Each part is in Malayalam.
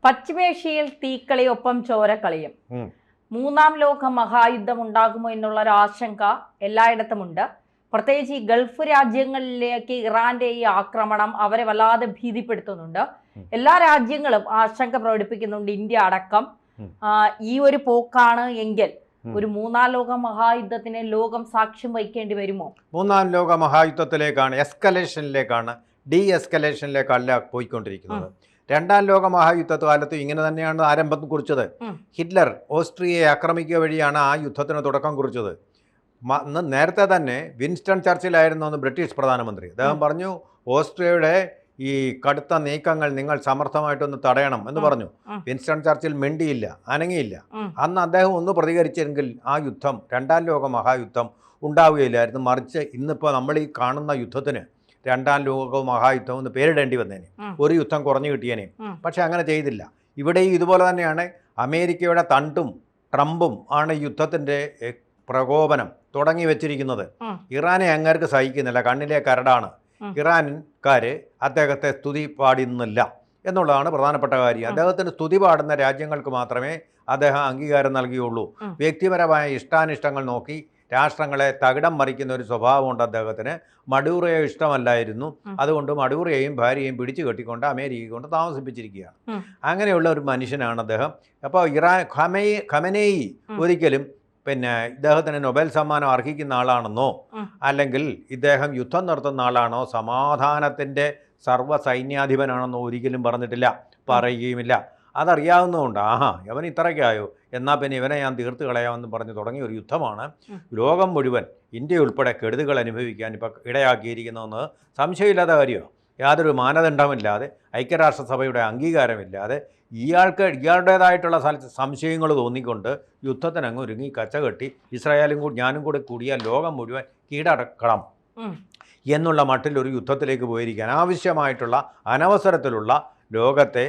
പശ്ചിമേഷ്യയിൽ തീക്കളിയൊപ്പം ചോരക്കളിയും. മൂന്നാം ലോക മഹായുദ്ധം ഉണ്ടാകുമോ എന്നുള്ള ഒരു ആശങ്ക എല്ലായിടത്തുമുണ്ട്. പ്രത്യേകിച്ച് ഈ ഗൾഫ് രാജ്യങ്ങളിലേക്ക് ഇറാന്റെ ഈ ആക്രമണം അവരെ വല്ലാതെ ഭീതിപ്പെടുത്തുന്നുണ്ട്. എല്ലാ രാജ്യങ്ങളും ആശങ്ക പ്രകടിപ്പിക്കുന്നുണ്ട്, ഇന്ത്യ അടക്കം. ഈ ഒരു പോക്കാണ് എങ്കിൽ ഒരു മൂന്നാം ലോക മഹായുദ്ധത്തിന് ലോകം സാക്ഷ്യം വഹിക്കേണ്ടി വരുമോ? മൂന്നാം ലോക മഹായുദ്ധത്തിലേക്കാണ്, എസ്കലേഷനിലേക്കാണ്, ഡി എസ്കലേഷനിലേക്കല്ല പോയിക്കൊണ്ടിരിക്കുന്നത്. രണ്ടാം ലോക മഹായുദ്ധ കാലത്ത് ഇങ്ങനെ തന്നെയാണ് ആരംഭം കുറിച്ചത്. ഹിറ്റ്ലർ ഓസ്ട്രിയയെ ആക്രമിക്കുക വഴിയാണ് ആ യുദ്ധത്തിന് തുടക്കം കുറിച്ചത്. നേരത്തെ തന്നെ വിൻസ്റ്റൺ ചർച്ചിലായിരുന്നു അന്ന് ബ്രിട്ടീഷ് പ്രധാനമന്ത്രി. അദ്ദേഹം പറഞ്ഞു, ഓസ്ട്രിയയുടെ ഈ കടുത്ത നീക്കങ്ങൾ നിങ്ങൾ സമർത്ഥമായിട്ടൊന്ന് തടയണം എന്ന് പറഞ്ഞു. വിൻസ്റ്റൺ ചർച്ചിൽ മിണ്ടിയില്ല, അനങ്ങിയില്ല. അന്ന് അദ്ദേഹം ഒന്ന് പ്രതികരിച്ചെങ്കിൽ ആ യുദ്ധം, രണ്ടാം ലോക മഹായുദ്ധം ഉണ്ടാവുകയില്ലായിരുന്നു. മറിച്ച് ഇന്നിപ്പോൾ നമ്മൾ ഈ കാണുന്ന യുദ്ധത്തിന് രണ്ടാം ലോക മഹായുദ്ധം എന്ന് പേരിടേണ്ടി വന്നേനെ, ഒരു യുദ്ധം കുറഞ്ഞു കിട്ടിയേനെ. പക്ഷെ അങ്ങനെ ചെയ്തില്ല. ഇവിടെയും ഇതുപോലെ തന്നെയാണ്. അമേരിക്കയുടെ തണ്ടും ട്രംപും ആണ് യുദ്ധത്തിൻ്റെ പ്രകോപനം തുടങ്ങി വെച്ചിരിക്കുന്നത്. ഇറാനെ അങ്ങേർക്ക് സഹിക്കുന്നില്ല, കണ്ണിലെ കരടാണ്. ഇറാൻകാർ അദ്ദേഹത്തെ സ്തുതി പാടുന്നില്ല എന്നുള്ളതാണ് പ്രധാനപ്പെട്ട കാര്യം. അദ്ദേഹത്തിന് സ്തുതി പാടുന്ന രാജ്യങ്ങൾക്ക് മാത്രമേ അദ്ദേഹം അംഗീകാരം നൽകിയുള്ളൂ. വ്യക്തിപരമായ ഇഷ്ടാനിഷ്ടങ്ങൾ നോക്കി രാഷ്ട്രങ്ങളെ തകിടം മറിക്കുന്ന ഒരു സ്വഭാവമുണ്ട് അദ്ദേഹത്തിന്. മഡൂറയെ ഇഷ്ടമല്ലായിരുന്നു, അതുകൊണ്ട് മഡൂറയെയും ഭാര്യയെയും പിടിച്ചു കെട്ടിക്കൊണ്ട് അമേരിക്ക കൊണ്ട് താമസിപ്പിച്ചിരിക്കുകയാണ്. അങ്ങനെയുള്ള ഒരു മനുഷ്യനാണ് അദ്ദേഹം. അപ്പോൾ ഖമനേയി ഒരിക്കലും ഇദ്ദേഹത്തിന് നൊബേൽ സമ്മാനം അർഹിക്കുന്ന ആളാണെന്നോ അല്ലെങ്കിൽ ഇദ്ദേഹം യുദ്ധം നടത്തുന്ന ആളാണോ സമാധാനത്തിൻ്റെ സർവ്വ സൈന്യാധിപനാണെന്നോ ഒരിക്കലും പറഞ്ഞിട്ടില്ല, പറയുകയുമില്ല. അതറിയാവുന്നതുകൊണ്ട് ഇവൻ ഇത്രയ്ക്കായോ, എന്നാൽ പിന്നെ ഇവനെ ഞാൻ തീർത്ത് കളയാമെന്ന് പറഞ്ഞ് തുടങ്ങിയ ഒരു യുദ്ധമാണ് ലോകം മുഴുവൻ, ഇന്ത്യ ഉൾപ്പെടെ കെടുതികൾ അനുഭവിക്കാൻ ഇപ്പോൾ ഇടയാക്കിയിരിക്കുന്നതെന്ന് സംശയമില്ലാത്ത കാര്യമാണ്. യാതൊരു മാനദണ്ഡമില്ലാതെ, ഐക്യരാഷ്ട്രസഭയുടെ അംഗീകാരമില്ലാതെ, ഇയാളുടേതായിട്ടുള്ള സംശയങ്ങൾ തോന്നിക്കൊണ്ട് യുദ്ധത്തിനങ്ങ് ഒരുങ്ങി കച്ചകെട്ടി ഇസ്രായേലും ഞാനും കൂടെ കൂടിയാൽ ലോകം മുഴുവൻ കീഴടക്കണം എന്നുള്ള മട്ടിൽ ഒരു യുദ്ധത്തിലേക്ക് പോയിരിക്കാൻ ആവശ്യമായിട്ടുള്ള അനവസരത്തിലുള്ള ലോകത്തെ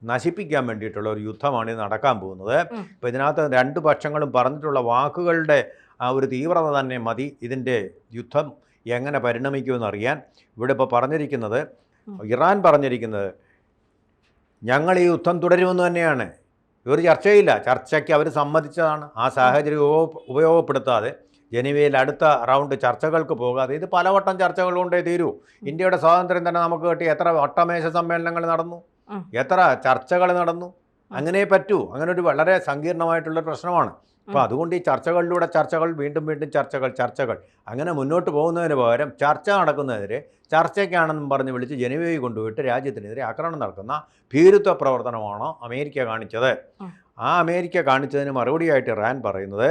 നശിപ്പിക്കാൻ വേണ്ടിയിട്ടുള്ള ഒരു യുദ്ധമാണ് ഇത് നടക്കാൻ പോകുന്നത്. ഇപ്പോൾ ഇതിനകത്ത് രണ്ട് പക്ഷങ്ങളും പറഞ്ഞിട്ടുള്ള വാക്കുകളുടെ ആ ഒരു തീവ്രത തന്നെ മതി ഇതിൻ്റെ യുദ്ധം എങ്ങനെ പരിണമിക്കുമെന്നറിയാൻ. ഇവിടെ ഇപ്പോൾ പറഞ്ഞിരിക്കുന്നത്, ഇറാൻ പറഞ്ഞിരിക്കുന്നത്, ഞങ്ങൾ ഈ യുദ്ധം തുടരുമെന്ന് തന്നെയാണ്. ഒരു ചർച്ചയില്ല, ചർച്ചയ്ക്ക് അവർ സമ്മതിച്ചതാണ്. ആ സാഹചര്യം ഉപയോഗപ്പെടുത്താതെ ജനീവയിൽ അടുത്ത റൗണ്ട് ചർച്ചകൾക്ക് പോകാതെ, ഇത് പലവട്ടം ചർച്ചകൾ കൊണ്ടേ തീരൂ. ഇന്ത്യയുടെ സ്വാതന്ത്ര്യം തന്നെ നമുക്ക് കിട്ടി, എത്ര വട്ടമേശ സമ്മേളനങ്ങൾ നടന്നു, എത്ര ചർച്ചകൾ നടന്നു. അങ്ങനെ പറ്റൂ. അങ്ങനെ ഒരു വളരെ സങ്കീർണമായിട്ടുള്ള പ്രശ്നമാണ്. അപ്പോൾ അതുകൊണ്ട് ഈ ചർച്ചകളിലൂടെ ചർച്ചകൾ, വീണ്ടും വീണ്ടും ചർച്ചകൾ അങ്ങനെ മുന്നോട്ട് പോകുന്നതിന് പകരം ചർച്ച നടക്കുന്നതിനെതിരെ ചർച്ചയ്ക്കാണെന്നും പറഞ്ഞ് വിളിച്ച് ജനീവയിൽ കൊണ്ടുപോയിട്ട് രാജ്യത്തിനെതിരെ ആക്രമണം നടക്കുന്ന ഭീരുത്വ പ്രവർത്തനമാണ് അമേരിക്ക കാണിച്ചത്. ആ അമേരിക്ക കാണിച്ചതിന് മറുപടിയായിട്ട് ഇറാൻ പറയുന്നത്,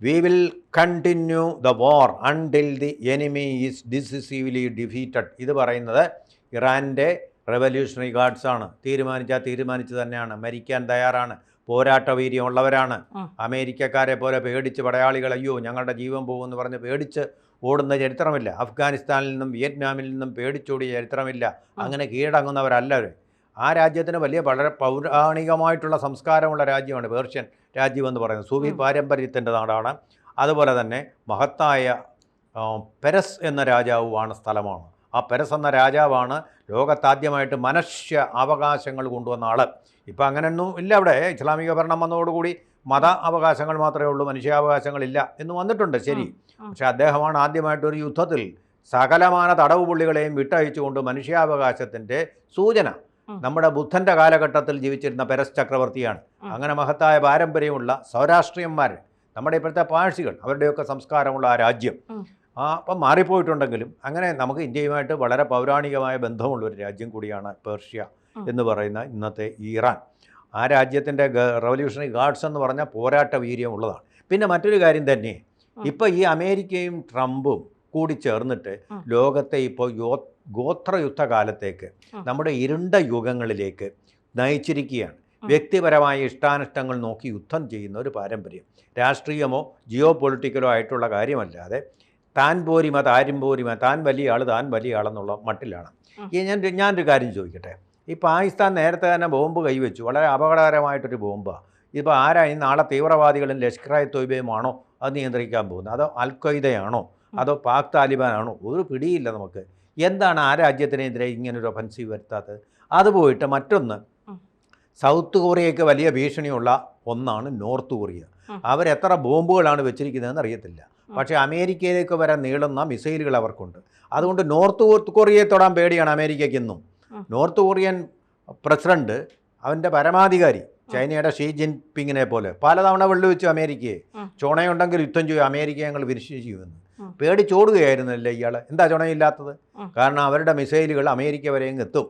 we will continue the war until the enemy is decisively defeated. ഇത് പറയുന്നത് ഇറാൻ്റെ റെവല്യൂഷണറി ഗാർഡ്സാണ്. തീരുമാനിച്ച് തന്നെയാണ്, മരിക്കാൻ തയ്യാറാണ്, പോരാട്ട വീര്യമുള്ളവരാണ്. അമേരിക്കക്കാരെ പോലെ പേടിച്ച് പടയാളികൾ അയ്യോ ഞങ്ങളുടെ ജീവൻ പോകുമെന്ന് പറഞ്ഞ് പേടിച്ച് ഓടുന്ന ചരിത്രമില്ല. അഫ്ഗാനിസ്ഥാനിൽ നിന്നും വിയറ്റ്നാമിൽ നിന്നും പേടിച്ചോടിയ ചരിത്രമില്ല. അങ്ങനെ കീഴടങ്ങുന്നവരല്ല അവർ. ആ രാജ്യത്തിന് വളരെ പൗരാണികമായിട്ടുള്ള സംസ്കാരമുള്ള രാജ്യമാണ് പേർഷ്യൻ രാജ്യമെന്ന് പറയുന്നത്. സൂഫി പാരമ്പര്യത്തിൻ്റെ നാടാണ്. അതുപോലെ തന്നെ മഹത്തായ പെരസ് എന്ന രാജാവുമാണ് സ്ഥലമാണ്. ആ പെരസ് എന്ന രാജാവാണ് ലോകത്താദ്യമായിട്ട് മനുഷ്യ അവകാശങ്ങൾ കൊണ്ടുവന്ന ആൾ. ഇപ്പം അങ്ങനെയൊന്നും ഇല്ല. അവിടെ ഇസ്ലാമിക ഭരണം വന്നതോടുകൂടി മത അവകാശങ്ങൾ മാത്രമേ ഉള്ളൂ, മനുഷ്യാവകാശങ്ങളില്ല എന്ന് വന്നിട്ടുണ്ട്, ശരി. പക്ഷെ അദ്ദേഹമാണ് ആദ്യമായിട്ടൊരു യുദ്ധത്തിൽ സകലമാന തടവ് പുള്ളികളെയും വിട്ടയച്ചുകൊണ്ട് മനുഷ്യാവകാശത്തിൻ്റെ സൂചന നമ്മുടെ ബുദ്ധൻ്റെ കാലഘട്ടത്തിൽ ജീവിച്ചിരുന്ന പെരസ് ചക്രവർത്തിയാണ്. അങ്ങനെ മഹത്തായ പാരമ്പര്യമുള്ള സൗരാഷ്ട്രീയന്മാർ, നമ്മുടെ ഇപ്പോഴത്തെ പാഴ്സികൾ, അവരുടെയൊക്കെ സംസ്കാരമുള്ള ആ രാജ്യം അപ്പം മാറിപ്പോയിട്ടുണ്ടെങ്കിലും അങ്ങനെ നമുക്ക് ഇന്ത്യയുമായിട്ട് വളരെ പൗരാണികമായ ബന്ധമുള്ള ഒരു രാജ്യം കൂടിയാണ് പേർഷ്യ എന്ന് പറയുന്ന ഇന്നത്തെ ഇറാൻ. ആ രാജ്യത്തിൻ്റെ റവല്യൂഷണറി ഗാർഡ്സ് എന്ന് പറഞ്ഞാൽ പോരാട്ട വീര്യമുള്ളതാണ്. പിന്നെ മറ്റൊരു കാര്യം തന്നെ, ഇപ്പോൾ ഈ അമേരിക്കയും ട്രംപും കൂടി ചേർന്നിട്ട് ലോകത്തെ ഇപ്പോൾ ഗോത്രയുദ്ധ കാലത്തേക്ക്, നമ്മുടെ ഇരുണ്ട യുഗങ്ങളിലേക്ക് നയിച്ചിരിക്കുകയാണ്. വ്യക്തിപരമായ ഇഷ്ടാനിഷ്ടങ്ങൾ നോക്കി യുദ്ധം ചെയ്യുന്ന ഒരു പാരമ്പര്യം, രാഷ്ട്രീയമോ ജിയോ പൊളിറ്റിക്കലോ ആയിട്ടുള്ള കാര്യമല്ലാതെ താൻ പോരിമ താരും പോരിമ, താൻ വലിയ ആളെന്നുള്ള മട്ടിലാണ്. ഞാനൊരു കാര്യം ചോദിക്കട്ടെ. ഈ പാകിസ്ഥാൻ നേരത്തെ തന്നെ ബോംബ് കൈവച്ചു, വളരെ അപകടകരമായിട്ടൊരു ബോംബാണ്. ഇപ്പോൾ ആരായി നാളെ തീവ്രവാദികളും ലഷ്കർ ഇ തൊയ്ബയുമാണോ അത് നിയന്ത്രിക്കാൻ പോകുന്നത്, അതോ അൽ ഖ്വയ്ദയാണോ, അതോ പാക് താലിബാനാണോ, ഒരു പിടിയില്ല നമുക്ക്. എന്താണ് ആ രാജ്യത്തിനെതിരെ ഇങ്ങനൊരു ഒഫൻസീവ് വരുത്താത്തത്? അത് പോയിട്ട് മറ്റൊന്ന്, സൗത്ത് കൊറിയയ്ക്ക് വലിയ ഭീഷണിയുള്ള ഒന്നാണ് നോർത്ത് കൊറിയ. അവരെത്ര ബോംബുകളാണ് വെച്ചിരിക്കുന്നതെന്ന് അറിയത്തില്ല. പക്ഷേ അമേരിക്കയിലേക്ക് വരെ നീളുന്ന മിസൈലുകൾ അവർക്കുണ്ട്. അതുകൊണ്ട് നോർത്ത് കൊറിയയെ തൊടാൻ പേടിയാണ് അമേരിക്കയ്ക്ക് ഇന്നും. നോർത്ത് കൊറിയൻ പ്രസിഡന്റ്, അവൻ്റെ പരമാധികാരി ചൈനയുടെ ഷീ ജിൻപിങ്ങിനെ പോലെ പലതവണ വെള്ളുവെച്ചു അമേരിക്കയെ. ചുണയുണ്ടെങ്കിൽ യുദ്ധം ചെയ്യും, അമേരിക്കയെ ഞങ്ങൾ വിരിച്ചു ചെയ്യുമെന്ന് പേടിച്ചോടുകയായിരുന്നല്ലേ ഇയാൾ. എന്താ ചുണയില്ലാത്തത്? കാരണം അവരുടെ മിസൈലുകൾ അമേരിക്ക വരെയും എത്തും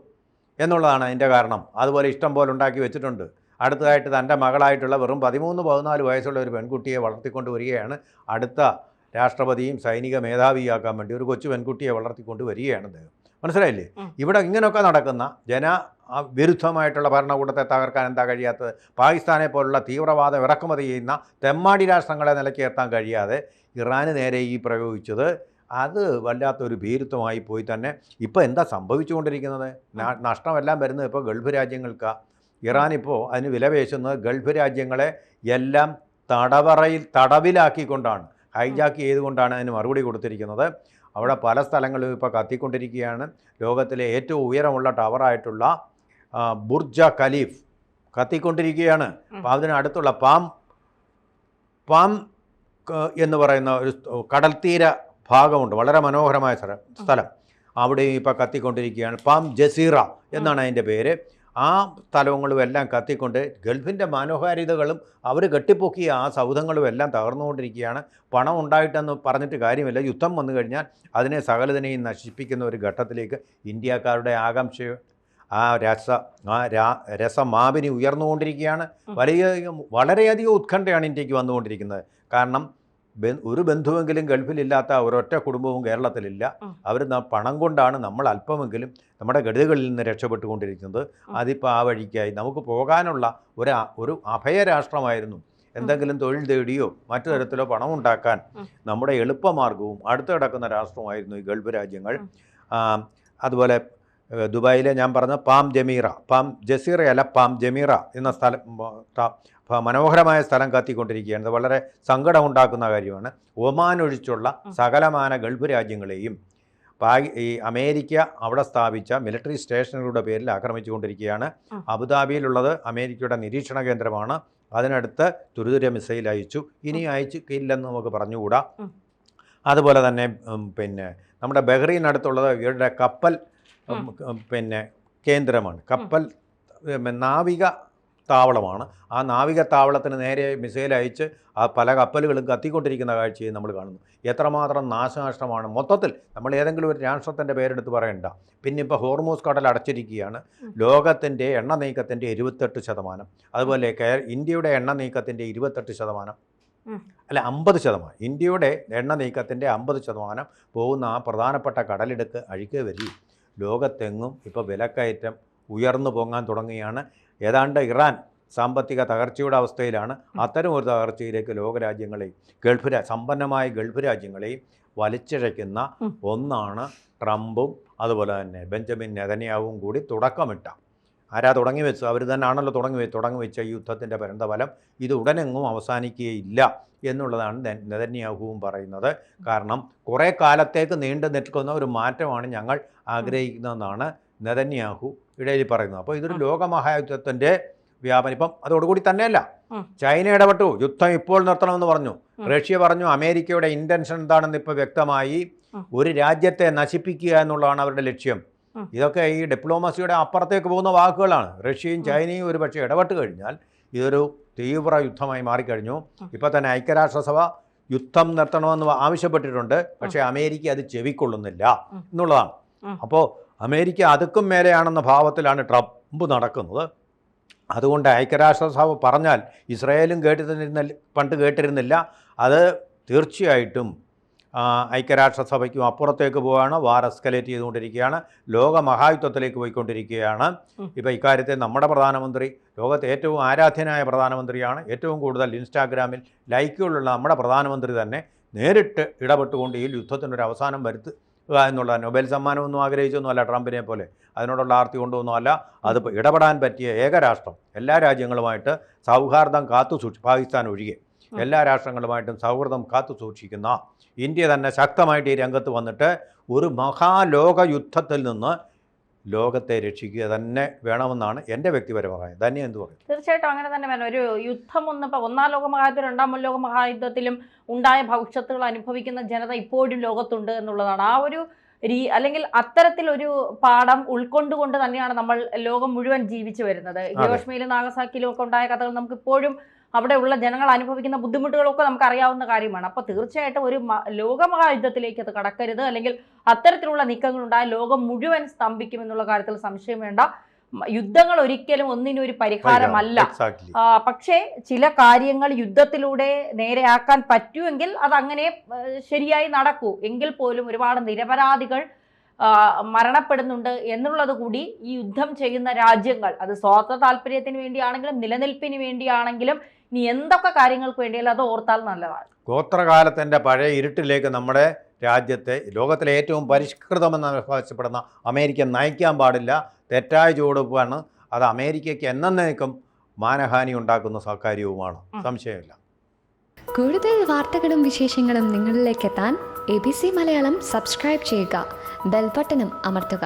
എന്നുള്ളതാണ് അതിൻ്റെ കാരണം. അതുപോലെ ഇഷ്ടം പോലെ ഉണ്ടാക്കി വെച്ചിട്ടുണ്ട്. അടുത്തതായിട്ട് തൻ്റെ മകളായിട്ടുള്ള വെറും 13-14 വയസ്സുള്ള ഒരു പെൺകുട്ടിയെ വളർത്തിക്കൊണ്ട് വരികയാണ്. അടുത്ത രാഷ്ട്രപതിയും സൈനിക മേധാവിയാക്കാൻ വേണ്ടി ഒരു കൊച്ചു പെൺകുട്ടിയെ വളർത്തിക്കൊണ്ട് വരികയാണ് അദ്ദേഹം. മനസ്സിലായില്ലേ? ഇവിടെ ഇങ്ങനെയൊക്കെ നടക്കുന്ന വിരുദ്ധമായിട്ടുള്ള ഭരണകൂടത്തെ തകർക്കാൻ എന്താ കഴിയാത്തത്? പാകിസ്ഥാനെ പോലുള്ള തീവ്രവാദം ഇറക്കുമതി ചെയ്യുന്ന തെമ്മാടി രാഷ്ട്രങ്ങളെ നിലയ്ക്കെത്താൻ കഴിയാതെ ഇറാന് നേരെ ഈ പ്രയോഗിച്ചത് അത് വല്ലാത്തൊരു ഭീരുത്വമായി പോയി തന്നെ. ഇപ്പോൾ എന്താ സംഭവിച്ചുകൊണ്ടിരിക്കുന്നത്? നഷ്ടമെല്ലാം വരുന്നത് ഇപ്പോൾ ഗൾഫ് രാജ്യങ്ങൾക്കാണ്. ഇറാൻ ഇപ്പോൾ അതിന് വിലപേശുന്നത് ഗൾഫ് രാജ്യങ്ങളെ എല്ലാം തടവിലാക്കിക്കൊണ്ടാണ്, ഹൈജാക്ക് ചെയ്തുകൊണ്ടാണ് അതിന് മറുപടി കൊടുത്തിരിക്കുന്നത്. അവിടെ പല സ്ഥലങ്ങളിലും ഇപ്പോൾ കത്തിക്കൊണ്ടിരിക്കുകയാണ്. ലോകത്തിലെ ഏറ്റവും ഉയരമുള്ള ടവറായിട്ടുള്ള ബുർജ ഖലീഫ് കത്തിക്കൊണ്ടിരിക്കുകയാണ്. അപ്പോൾ അതിനടുത്തുള്ള പാം എന്ന് പറയുന്ന ഒരു കടൽത്തീര ഭാഗമുണ്ട്, വളരെ മനോഹരമായ സ്ഥലം. അവിടെയും ഇപ്പോൾ കത്തിക്കൊണ്ടിരിക്കുകയാണ്. പാം ജസീറ എന്നാണ് അതിൻ്റെ പേര്. ആ സ്ഥലങ്ങളും എല്ലാം കത്തിക്കൊണ്ട് ഗൾഫിൻ്റെ മനോഹാരിതകളും അവർ കെട്ടിപ്പൊക്കിയ ആ സൗധങ്ങളും എല്ലാം തകർന്നുകൊണ്ടിരിക്കുകയാണ്. പണം ഉണ്ടായിട്ടെന്ന് പറഞ്ഞിട്ട് കാര്യമില്ല. യുദ്ധം വന്നു കഴിഞ്ഞാൽ അതിനെ സകലതിനെയും നശിപ്പിക്കുന്ന ഒരു ഘട്ടത്തിലേക്ക് ഇന്ത്യക്കാരുടെ ആകാംക്ഷ രസമാപിനി ഉയർന്നുകൊണ്ടിരിക്കുകയാണ്. വളരെയധികം ഉത്കണ്ഠയാണ് ഇന്ത്യക്ക് വന്നുകൊണ്ടിരിക്കുന്നത്. കാരണം ഒരു ബന്ധുവെങ്കിലും ഗൾഫിലില്ലാത്ത ഒരൊറ്റ കുടുംബവും കേരളത്തിലില്ല. അവർ പണം കൊണ്ടാണ് നമ്മൾ അല്പമെങ്കിലും നമ്മുടെ ഗതികളിൽ നിന്ന് രക്ഷപ്പെട്ടുകൊണ്ടിരിക്കുന്നത്. അതിപ്പോൾ ആ വഴിക്കായി നമുക്ക് പോകാനുള്ള ഒരു അഭയരാഷ്ട്രമായിരുന്നു. എന്തെങ്കിലും തൊഴിൽ തേടിയോ മറ്റു തരത്തിലോ പണം ഉണ്ടാക്കാൻ നമ്മുടെ എളുപ്പമാർഗവും അടുത്ത് കിടക്കുന്ന രാഷ്ട്രമായിരുന്നു ഈ ഗൾഫ് രാജ്യങ്ങൾ. അതുപോലെ ദുബായിലെ ഞാൻ പറഞ്ഞ പാം ജസീറയല്ല പാം ജമീറ എന്ന സ്ഥലം, മനോഹരമായ സ്ഥലം കത്തിക്കൊണ്ടിരിക്കുകയാണ്. വളരെ സങ്കടമുണ്ടാക്കുന്ന കാര്യമാണ്. ഒമാൻ ഒഴിച്ചുള്ള സകലമാന ഗൾഫ് രാജ്യങ്ങളെയും ഈ അമേരിക്ക അവിടെ സ്ഥാപിച്ച മിലിറ്ററി സ്റ്റേഷനുകളുടെ പേരിൽ ആക്രമിച്ചുകൊണ്ടിരിക്കുകയാണ്. അബുദാബിയിലുള്ളത് അമേരിക്കയുടെ നിരീക്ഷണ കേന്ദ്രമാണ്. അതിനടുത്ത് തുരുതുര മിസൈൽ അയച്ചു. ഇനി അയച്ചില്ലെന്ന് നമുക്ക് പറഞ്ഞുകൂടാ. അതുപോലെ തന്നെ നമ്മുടെ ബഹ്റൈനടുത്തുള്ളത് ഇവരുടെ കപ്പൽ കേന്ദ്രമാണ്, കപ്പൽ നാവിക താവളമാണ്. ആ നാവിക താവളത്തിന് നേരെ മിസൈൽ അയച്ച് ആ പല കപ്പലുകളും കത്തിക്കൊണ്ടിരിക്കുന്ന കാഴ്ചയെ നമ്മൾ കാണുന്നു. എത്രമാത്രം നാശനഷ്ടമാണ് മൊത്തത്തിൽ. നമ്മൾ ഏതെങ്കിലും ഒരു രാഷ്ട്രത്തിൻ്റെ പേരെടുത്ത് പറയണ്ട. പിന്നെ ഇപ്പോൾ ഹോർമൂസ് കടൽ അടച്ചിരിക്കുകയാണ്. ലോകത്തിൻ്റെ എണ്ണ നീക്കത്തിൻ്റെ 28%, അതുപോലെ ഇന്ത്യയുടെ എണ്ണ നീക്കത്തിൻ്റെ 28%, അല്ല 50%. ഇന്ത്യയുടെ എണ്ണ നീക്കത്തിൻ്റെ 50% പോകുന്ന ആ പ്രധാനപ്പെട്ട കടലിടുക്ക് അഴികെ വരികയും ലോകത്തെങ്ങും ഇപ്പോൾ വിലക്കയറ്റം ഉയർന്നു പൊങ്ങാൻ തുടങ്ങുകയാണ്. ഏതാണ്ട് ഇറാൻ സാമ്പത്തിക തകർച്ചയുടെ അവസ്ഥയിലാണ്. അത്തരം ഒരു തകർച്ചയിലേക്ക് ലോകരാജ്യങ്ങളെയും സമ്പന്നമായ ഗൾഫ് രാജ്യങ്ങളെയും വലിച്ചിഴയ്ക്കുന്ന ഒന്നാണ് ട്രംപും അതുപോലെ തന്നെ ബെഞ്ചമിൻ നെതന്യാഹുവും കൂടി തുടക്കമിട്ട. ആരാ തുടങ്ങി വെച്ചു? അവർ തന്നെയാണല്ലോ തുടങ്ങി വെച്ച ഈ യുദ്ധത്തിൻ്റെ പരന്തഫലം ഇത് ഉടനെങ്ങും അവസാനിക്കുകയില്ല എന്നുള്ളതാണ് നെതന്യാഹുവും പറയുന്നത്. കാരണം കുറേ കാലത്തേക്ക് നീണ്ടു നിൽക്കുന്ന ഒരു മാറ്റമാണ് ഞങ്ങൾ ആഗ്രഹിക്കുന്നതെന്നാണ് നെതന്യാഹു ഇടയിൽ പറയുന്നത്. അപ്പോൾ ഇതൊരു ലോകമഹായുദ്ധത്തിൻ്റെ വ്യാപനം. ഇപ്പം അതോടുകൂടി തന്നെയല്ല, ചൈന ഇടപെട്ടു, യുദ്ധം ഇപ്പോൾ നിർത്തണമെന്ന് പറഞ്ഞു. റഷ്യ പറഞ്ഞു അമേരിക്കയുടെ ഇൻറ്റൻഷൻ എന്താണെന്ന് ഇപ്പോൾ വ്യക്തമായി. ഒരു രാജ്യത്തെ നശിപ്പിക്കുക എന്നുള്ളതാണ് അവരുടെ ലക്ഷ്യം. ഇതൊക്കെ ഈ ഡിപ്ലോമസിയുടെ അപ്പുറത്തേക്ക് പോകുന്ന വാക്കുകളാണ്. റഷ്യയും ചൈനയും ഒരു പക്ഷേ ഇടപെട്ട് കഴിഞ്ഞാൽ ഇതൊരു തീവ്ര യുദ്ധമായി മാറിക്കഴിഞ്ഞു. ഇപ്പോൾ തന്നെ ഐക്യരാഷ്ട്രസഭ യുദ്ധം നിർത്തണമെന്ന് ആവശ്യപ്പെട്ടിട്ടുണ്ട്. പക്ഷേ അമേരിക്ക അത് ചെവിക്കൊള്ളുന്നില്ല എന്നുള്ളതാണ്. അപ്പോൾ അമേരിക്ക അതുക്കും മേലെയാണെന്ന ഭാവത്തിലാണ് ട്രംപ് നടക്കുന്നത്. അതുകൊണ്ട് ഐക്യരാഷ്ട്രസഭ പറഞ്ഞാൽ ഇസ്രായേലും പണ്ട് കേട്ടിരുന്നില്ല. അത് തീർച്ചയായിട്ടും ഐക്യരാഷ്ട്രസഭയ്ക്കും അപ്പുറത്തേക്ക് പോവുകയാണ്. വാർ എസ്കലേറ്റ് ചെയ്തുകൊണ്ടിരിക്കുകയാണ്. ലോകമഹായുദ്ധത്തിലേക്ക് പോയിക്കൊണ്ടിരിക്കുകയാണ്. ഇപ്പോൾ ഇക്കാര്യത്തിൽ നമ്മുടെ പ്രധാനമന്ത്രി ലോകത്തെ ഏറ്റവും ആരാധ്യനായ പ്രധാനമന്ത്രിയാണ്. ഏറ്റവും കൂടുതൽ ഇൻസ്റ്റാഗ്രാമിൽ ലൈക്കുകളുള്ള നമ്മുടെ പ്രധാനമന്ത്രി തന്നെ നേരിട്ട് ഇടപെട്ടുകൊണ്ട് ഈ യുദ്ധത്തിനൊരു അവസാനം വരുത്തുക എന്നുള്ള നൊബേൽ സമ്മാനമൊന്നും ആഗ്രഹിച്ചൊന്നുമല്ല ട്രംപിനെ പോലെ, അതിനോടുള്ള ആർത്തി കൊണ്ടൊന്നുമല്ല. അത് ഇടപെടാൻ പറ്റിയ ഏകരാഷ്ട്രം, എല്ലാ രാജ്യങ്ങളുമായിട്ട് സൗഹാർദ്ദം പാകിസ്ഥാൻ ഒഴികെ എല്ലാ രാഷ്ട്രങ്ങളുമായിട്ടും സൗഹൃദം കാത്തു സൂക്ഷിക്കുന്ന ഇന്ത്യ തന്നെ ശക്തമായിട്ട് ഈ രംഗത്ത് വന്നിട്ട് ഒരു മഹാലോക യുദ്ധത്തിൽ നിന്ന് ലോകത്തെ രക്ഷിക്കുക തന്നെ വേണമെന്നാണ് എൻ്റെ വ്യക്തിപരമായ തന്നെ എന്ത് പറയും. തീർച്ചയായിട്ടും അങ്ങനെ തന്നെ വേണം. ഒരു യുദ്ധം ഒന്നും ഇപ്പോൾ ഒന്നാം ലോക മഹായുദ്ധം രണ്ടാം ലോക മഹായുദ്ധത്തിലും ഉണ്ടായ ഭവിഷ്യത്തുകൾ അനുഭവിക്കുന്ന ജനത ഇപ്പോഴും ലോകത്തുണ്ട് എന്നുള്ളതാണ്. ആ ഒരു അല്ലെങ്കിൽ അത്തരത്തിലൊരു പാഠം ഉൾക്കൊണ്ടുകൊണ്ട് തന്നെയാണ് നമ്മൾ ലോകം മുഴുവൻ ജീവിച്ചു വരുന്നത്. ഹിരോഷിമയിലും നാഗസാക്കിയിലും ഒക്കെ ഉണ്ടായ കഥകൾ നമുക്ക് ഇപ്പോഴും അവിടെയുള്ള ജനങ്ങൾ അനുഭവിക്കുന്ന ബുദ്ധിമുട്ടുകളൊക്കെ നമുക്ക് അറിയാവുന്ന കാര്യമാണ്. അപ്പോൾ തീർച്ചയായിട്ടും ഒരു ലോകമഹായുദ്ധത്തിലേക്ക് അത് കടക്കരുത്, അല്ലെങ്കിൽ അത്തരത്തിലുള്ള നീക്കങ്ങളുണ്ടായ ലോകം മുഴുവൻ സ്തംഭിക്കുമെന്നുള്ള കാര്യത്തിൽ സംശയം വേണ്ട. യുദ്ധങ്ങൾ ഒരിക്കലും ഒന്നിനും ഒരു പരിഹാരമല്ല. പക്ഷേ ചില കാര്യങ്ങൾ യുദ്ധത്തിലൂടെ നേരെയാക്കാൻ പറ്റുമെങ്കിൽ അതങ്ങനെ ശരിയായി നടക്കൂ. എങ്കിൽ പോലും ഒരുപാട് നിരപരാധികൾ മരണപ്പെടുന്നുണ്ട് എന്നുള്ളത് കൂടി ഈ യുദ്ധം ചെയ്യുന്ന രാജ്യങ്ങൾ, അത് സ്വാർത്ഥ താല്പര്യത്തിന് വേണ്ടിയാണെങ്കിലും നിലനിൽപ്പിന് വേണ്ടിയാണെങ്കിലും ഇനി എന്തൊക്കെ കാര്യങ്ങൾക്ക് വേണ്ടിയാലും അത് ഓർത്താൽ നല്ലതാണ്. ഗോത്രകാലത്തിൻ്റെ പഴയ ഇരുട്ടിലേക്ക് നമ്മുടെ രാജ്യത്തെ ലോകത്തിലെ ഏറ്റവും പരിഷ്കൃതമെന്ന് അവകാശപ്പെടുന്ന അമേരിക്ക നയിക്കാൻ പാടില്ല. തെറ്റായ ചുവടുവെപ്പാണ് അത്. അമേരിക്കയ്ക്ക് എന്നേക്കും മാനഹാനി ഉണ്ടാക്കുന്ന കാര്യവുമാണ്, സംശയമില്ല. കൂടുതൽ വാർത്തകളും വിശേഷങ്ങളും നിങ്ങളിലേക്ക് എത്താൻ ABC മലയാളം സബ്സ്ക്രൈബ് ചെയ്യുക, ബെൽ ബട്ടണും അമർത്തുക.